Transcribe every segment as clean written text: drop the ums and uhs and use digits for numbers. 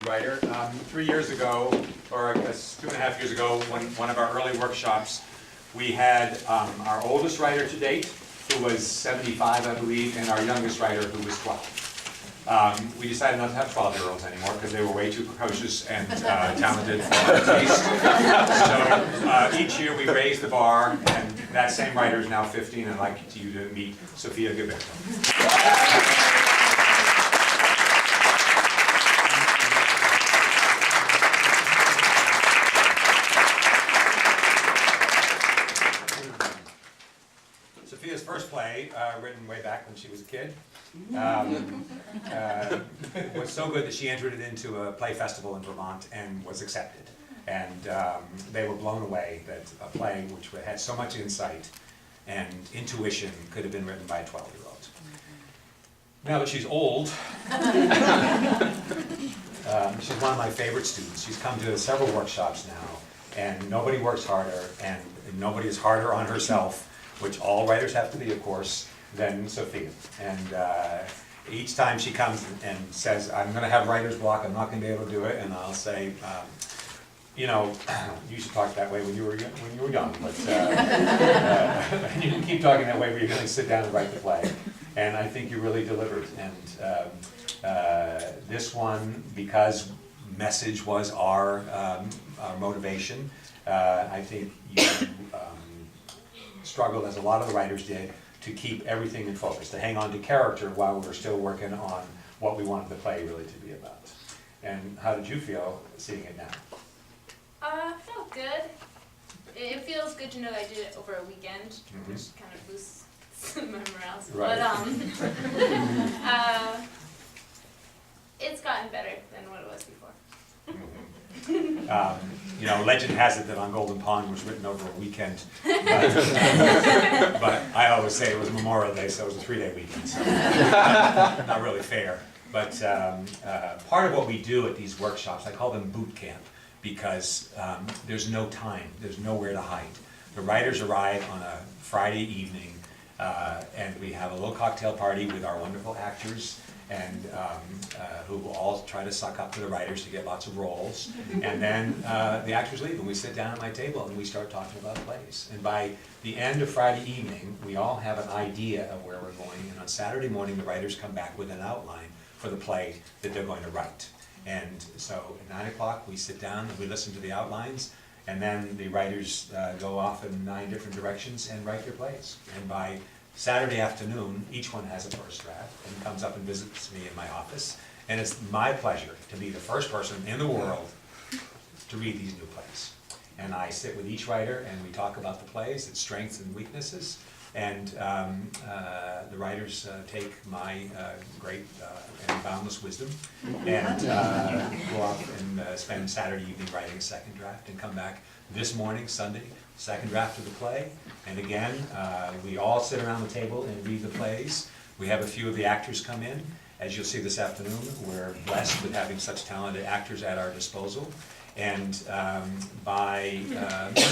writer. 3 years ago, or I guess 2.5 years ago, one of our early workshops, we had our oldest writer to date, who was 75, I believe, and our youngest writer, who was 12. We decided not to have 12-year-olds anymore because they were way too precocious and talented for our taste. So each year we raised the bar, and that same writer is now 15, and I'd like you to meet Sophia Gilberto. Sophia's first play, written way back when she was a kid, was so good that she entered it into a play festival in Vermont and was accepted. And they were blown away that a play which had so much insight and intuition could have been written by a 12-year-old. Now that she's old, she's one of my favorite students. She's come to several workshops now, and nobody works harder, and nobody is harder on herself, which all writers have to be, of course, than Sophia. And each time she comes and says, I'm going to have writer's block, I'm not going to be able to do it, and I'll say, you know, you should talk that way when you were young, but you can keep talking that way when you're going to sit down and write the play. And I think you really delivered. And this one, because message was our motivation, I think you struggled, as a lot of the writers did, to keep everything in focus, to hang on to character while we were still working on what we wanted the play really to be about. And how did you feel seeing it now? Felt good. It feels good to know that I did it over a weekend, which kind of boosts my morale. Right. But it's gotten better than what it was before. You know, legend has it that On Golden Pond was written over a weekend, but I always say it was Memorial Day, so it was a 3-day weekend, so not really fair. But part of what we do at these workshops, I call them boot camp, because there's no time, there's nowhere to hide. The writers arrive on a Friday evening, and we have a little cocktail party with our wonderful actors, and who will all try to suck up to the writers to get lots of roles. And then the actors leave, and we sit down at my table and we start talking about plays. And by the end of Friday evening, we all have an idea of where we're going, and on Saturday morning the writers come back with an outline for the play that they're going to write. And so at 9 o'clock we sit down and we listen to the outlines, and then the writers go off in 9 different directions and write their plays. And by Saturday afternoon, each one has a first draft and comes up and visits me in my office. And it's my pleasure to be the first person in the world to read these new plays. And I sit with each writer and we talk about the plays, its strengths and weaknesses. And the writers take my great and boundless wisdom and go off and spend Saturday evening writing a second draft and come back this morning, Sunday, second draft of the play. And again, we all sit around the table and read the plays. We have a few of the actors come in. As you'll see this afternoon, we're blessed with having such talented actors at our disposal. And by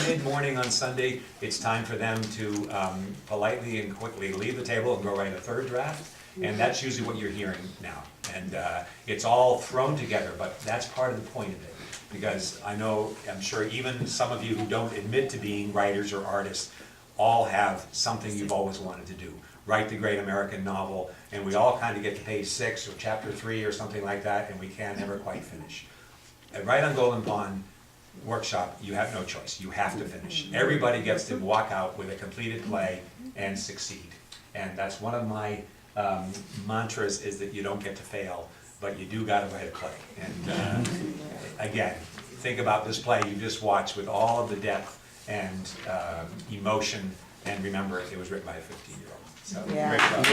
mid-morning on Sunday, it's time for them to politely and quickly leave the table and go write a third draft. And that's usually what you're hearing now. And it's all thrown together, but that's part of the point of it. Because I'm sure even some of you who don't admit to being writers or artists all have something you've always wanted to do. Write the great American novel, and we all kind of get to page 6 or chapter 3 or something like that, and we can't ever quite finish. At Right on Golden Pond workshop, you have no choice. You have to finish. Everybody gets to walk out with a completed play and succeed. And that's one of my mantras, is that you don't get to fail, but you do got to write a play. And again, think about this play you just watched with all of the depth and emotion, and remember, it was written by a 15-year-old. So, great job.